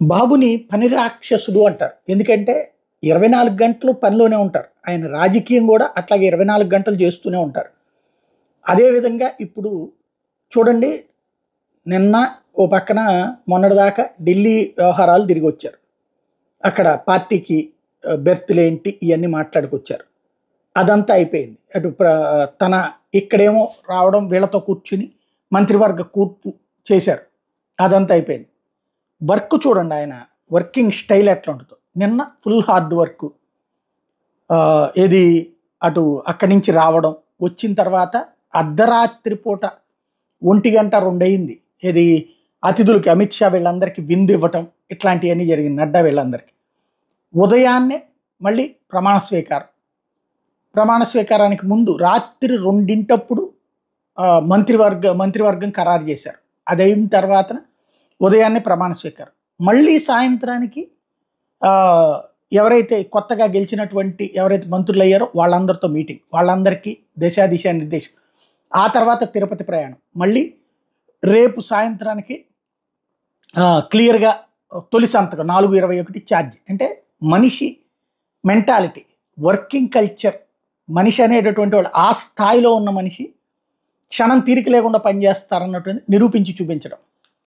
బాబుని పని రాక్షసుడు అంటారు. ఎందుకంటే 24 గంటలు పనిలోనే ఉంటారు. ఆయన రాజకీయం కూడా అట్లాగే 24 గంటలు చేస్తూనే ఉంటారు. అదేవిధంగా ఇప్పుడు చూడండి, నిన్న ఓ పక్కన మొన్నటిదాకా ఢిల్లీ వ్యవహారాలు తిరిగొచ్చారు. అక్కడ పార్టీకి బెర్తులేంటి ఇవన్నీ మాట్లాడుకొచ్చారు. అదంతా అయిపోయింది. అటు తన ఇక్కడేమో రావడం, వీళ్ళతో కూర్చుని మంత్రివర్గ కూర్పు చేశారు. అదంతా అయిపోయింది. వర్క్ చూడండి, ఆయన వర్కింగ్ స్టైల్ ఎట్లా ఉంటుందో. నిన్న ఫుల్ హార్డ్ వర్క్. ఏది అటు అక్కడి నుంచి రావడం, వచ్చిన తర్వాత అర్ధరాత్రి పూట 1:02 అయింది. ఏది అతిథులకి అమిత్ షా వీళ్ళందరికీ విందు ఇవ్వటం, ఇట్లాంటివన్నీ జరిగింది. నడ్డా వీళ్ళందరికీ ఉదయాన్నే మళ్ళీ ప్రమాణ స్వీకారానికి ముందు రాత్రి 2 మంత్రివర్గం ఖరారు చేశారు. అది అయిన తర్వాత ఉదయాన్నే ప్రమాణ స్వీకారం. మళ్ళీ సాయంత్రానికి ఎవరైతే కొత్తగా గెలిచినటువంటి ఎవరైతే మంత్రులు అయ్యారో వాళ్ళందరితో మీటింగ్, వాళ్ళందరికీ దిశా నిర్దేశం. ఆ తర్వాత తిరుపతి ప్రయాణం. మళ్ళీ రేపు సాయంత్రానికి క్లియర్గా తొలి సంతకం 4/21 ఛార్జ్. అంటే మనిషి మెంటాలిటీ, వర్కింగ్ కల్చర్, మనిషి అనేటటువంటి వాడు ఆ స్థాయిలో ఉన్న మనిషి క్షణం తీరిక లేకుండా పనిచేస్తారన్నటువంటి నిరూపించి చూపించడం.